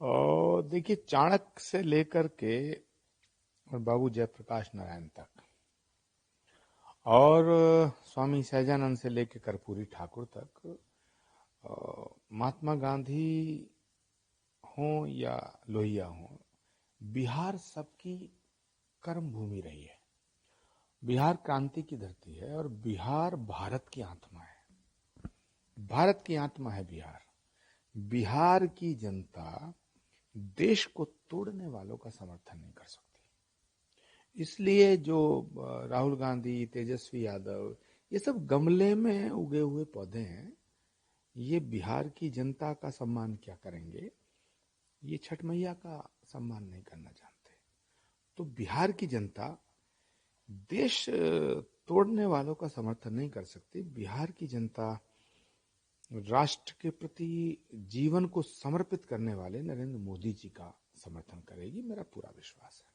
और देखिए, चाणक्य से लेकर के और बाबू जयप्रकाश नारायण तक और स्वामी सहजानंद से लेकर कर्पूरी ठाकुर तक, महात्मा गांधी हों या लोहिया हों, बिहार सबकी कर्म भूमि रही है। बिहार क्रांति की धरती है और बिहार भारत की आत्मा है। भारत की आत्मा है बिहार। बिहार की जनता देश को तोड़ने वालों का समर्थन नहीं कर सकती। इसलिए जो राहुल गांधी, तेजस्वी यादव, ये सब गमले में उगे हुए पौधे हैं। ये बिहार की जनता का सम्मान क्या करेंगे? ये छठ मैया का सम्मान नहीं करना जानते। तो बिहार की जनता देश तोड़ने वालों का समर्थन नहीं कर सकती। बिहार की जनता राष्ट्र के प्रति जीवन को समर्पित करने वाले नरेंद्र मोदी जी का समर्थन करेगी, मेरा पूरा विश्वास है।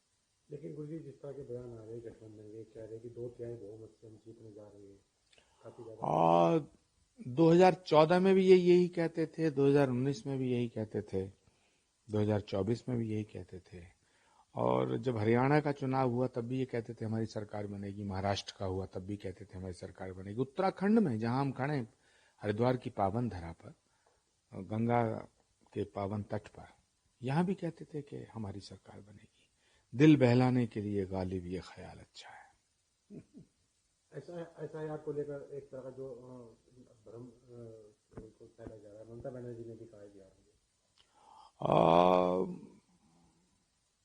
लेकिन गुरु जी, जिस तरह के बयान आ रहे हैं गठबंधन के, कह रहे हैं कि 2/3 बहुमत से हम जीतने जा रहे हैं, काफी ज्यादा। और 2014 में भी यही कहते थे, 2019 में भी यही कहते थे, 2024 में भी यही कहते थे। और जब हरियाणा का चुनाव हुआ तब भी ये कहते थे हमारी सरकार बनेगी। महाराष्ट्र का हुआ तब भी कहते थे हमारी सरकार बनेगी। उत्तराखंड में जहां हम खड़े, हरिद्वार की पावन धरा पर, गंगा के पावन तट पर, यहां भी कहते थे कि हमारी सरकार बनेगी। दिल बहलाने के लिए गालिब ये ख्याल अच्छा है। SIR को लेकर एक तरह का जो भ्रम को फैला जा रहा है, ममता बनर्जी ने भी कहा है।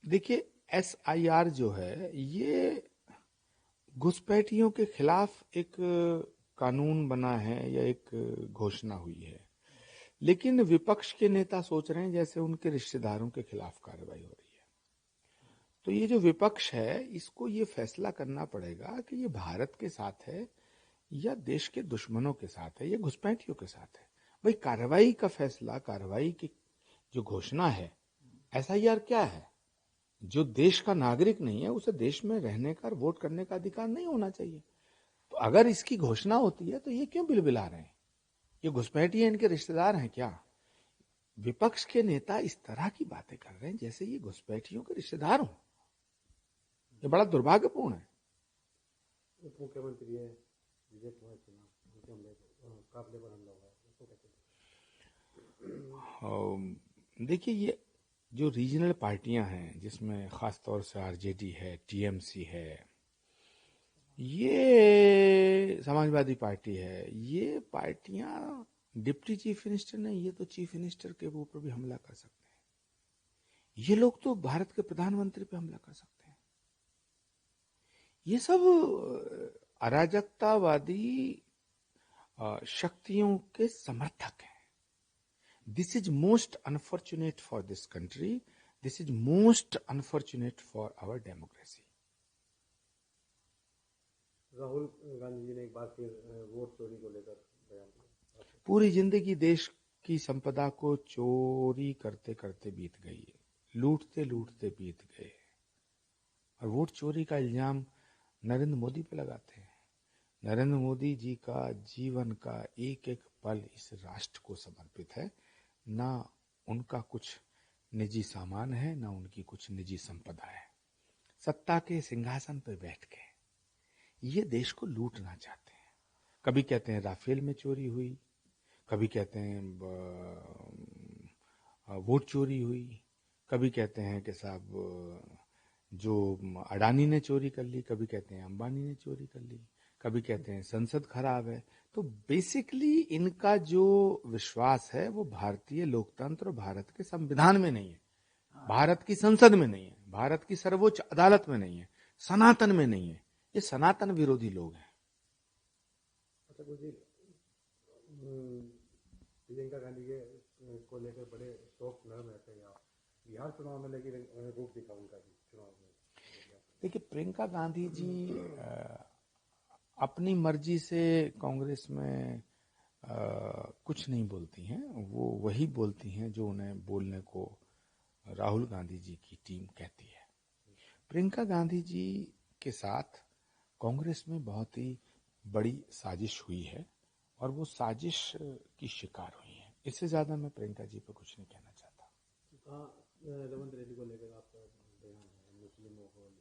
देखिए, SIR जो है ये घुसपैठियों के खिलाफ एक कानून बना है या एक घोषणा हुई है, लेकिन विपक्ष के नेता सोच रहे हैं जैसे उनके रिश्तेदारों के खिलाफ कार्रवाई हो रही है। तो ये जो विपक्ष है, इसको ये फैसला करना पड़ेगा कि ये भारत के साथ है या देश के दुश्मनों के साथ है या घुसपैठियों के साथ है। भाई, कार्रवाई का फैसला, कार्रवाई की जो घोषणा है, SIR क्या है? जो देश का नागरिक नहीं है उसे देश में रहने का और वोट करने का अधिकार नहीं होना चाहिए। तो अगर इसकी घोषणा होती है तो ये क्यों बिलबिला रहे हैं? ये घुसपैठिए इनके रिश्तेदार हैं क्या? विपक्ष के नेता इस तरह की बातें कर रहे हैं जैसे ये घुसपैठियों के रिश्तेदार हों। ये बड़ा दुर्भाग्यपूर्ण है। उप मुख्यमंत्री है, विजय कुमार सिन्हा, उनके हमले काफिले पर हमला हुआ है, उसको कैसे? देखिए, ये जो रीजनल पार्टियां हैं जिसमें खासतौर से RJD है, TMC है, ये समाजवादी पार्टी है, ये पार्टियां डिप्टी चीफ मिनिस्टर नहीं, ये तो चीफ मिनिस्टर के ऊपर भी हमला कर सकते हैं। ये लोग तो भारत के प्रधानमंत्री पे हमला कर सकते हैं। ये सब अराजकतावादी शक्तियों के समर्थक हैं। This is most unfortunate for this country, this is most unfortunate for our democracy. Rahul Gandhi ji ने एक बार फिर वोट चोरी को लेकर बयान दिया। पूरी जिंदगी देश की संपदा को चोरी करते करते बीत गई है, लूटते लूटते बीत गए, और वोट चोरी का इल्जाम नरेंद्र मोदी पे लगाते हैं। नरेंद्र मोदी जी का जीवन का एक एक पल इस राष्ट्र को समर्पित है। ना उनका कुछ निजी सामान है, ना उनकी कुछ निजी संपदा है। सत्ता के सिंहासन पर बैठ के ये देश को लूटना चाहते हैं। कभी कहते हैं राफेल में चोरी हुई, कभी कहते हैं वोट चोरी हुई, कभी कहते हैं कि साहब जो अडानी ने चोरी कर ली, कभी कहते हैं अंबानी ने चोरी कर ली, कभी कहते हैं संसद खराब है। तो बेसिकली इनका जो विश्वास है वो भारतीय लोकतंत्र, भारत के संविधान में नहीं है, भारत की संसद में नहीं है, भारत की सर्वोच्च अदालत में नहीं है, सनातन में नहीं है। ये सनातन विरोधी लोग हैं। अच्छा गुरु प्रियंका गांधी के को लेकर बड़े शोक नरम रहते हैं आप बिहार चुनाव में, लेकिन रूप दिखा उनका भी चुनाव में। देखिए, प्रियंका गांधी जी अपनी मर्जी से कांग्रेस में कुछ नहीं बोलती हैं। वो वही बोलती हैं जो उन्हें बोलने को राहुल गांधी जी की टीम कहती है। प्रियंका गांधी जी के साथ कांग्रेस में बहुत ही बड़ी साजिश हुई है और वो साजिश की शिकार हुई है। इससे ज्यादा मैं प्रियंका जी पर कुछ नहीं कहना चाहता। रेवंत रेड्डी को लेकर आपका बयान है, मुस्लिमों को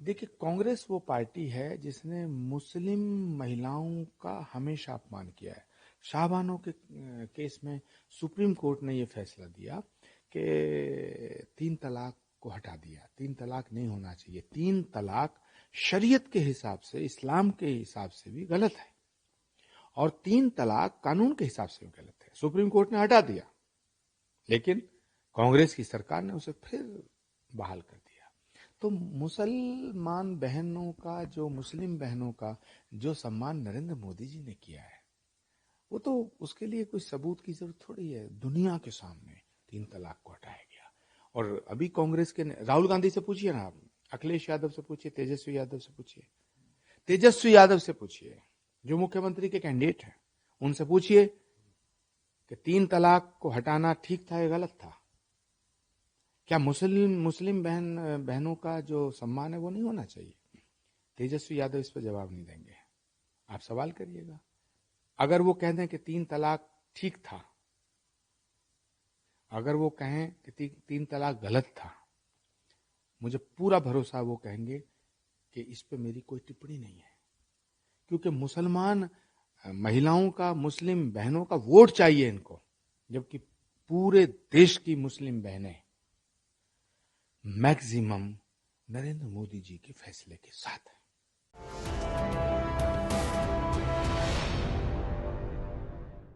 देखिए, कांग्रेस वो पार्टी है जिसने मुस्लिम महिलाओं का हमेशा अपमान किया है। शाहबानो के केस में सुप्रीम कोर्ट ने ये फैसला दिया कि 3 तलाक को हटा दिया। 3 तलाक नहीं होना चाहिए। 3 तलाक शरीयत के हिसाब से, इस्लाम के हिसाब से भी गलत है, और 3 तलाक कानून के हिसाब से भी गलत है। सुप्रीम कोर्ट ने हटा दिया, लेकिन कांग्रेस की सरकार ने उसे फिर बहाल कर दिया। तो मुसलमान बहनों का, जो मुस्लिम बहनों का जो सम्मान नरेंद्र मोदी जी ने किया है, वो तो उसके लिए कोई सबूत की जरूरत थोड़ी है। दुनिया के सामने 3 तलाक को हटाया गया। और अभी कांग्रेस के राहुल गांधी से पूछिए ना, आप अखिलेश यादव से पूछिए, तेजस्वी यादव से पूछिए, तेजस्वी यादव से पूछिए जो मुख्यमंत्री के कैंडिडेट हैं, उनसे पूछिए कि 3 तलाक को हटाना ठीक था या गलत था। क्या मुस्लिम बहनों का जो सम्मान है वो नहीं होना चाहिए? तेजस्वी यादव इस पर जवाब नहीं देंगे। आप सवाल करिएगा। अगर वो कह दें कि 3 तलाक ठीक था, अगर वो कहें कि 3 तलाक गलत था, मुझे पूरा भरोसा वो कहेंगे कि इस पे मेरी कोई टिप्पणी नहीं है, क्योंकि मुसलमान महिलाओं का, मुस्लिम बहनों का वोट चाहिए इनको, जबकि पूरे देश की मुस्लिम बहनें मैक्सिमम नरेंद्र मोदी जी के फैसले के साथ है।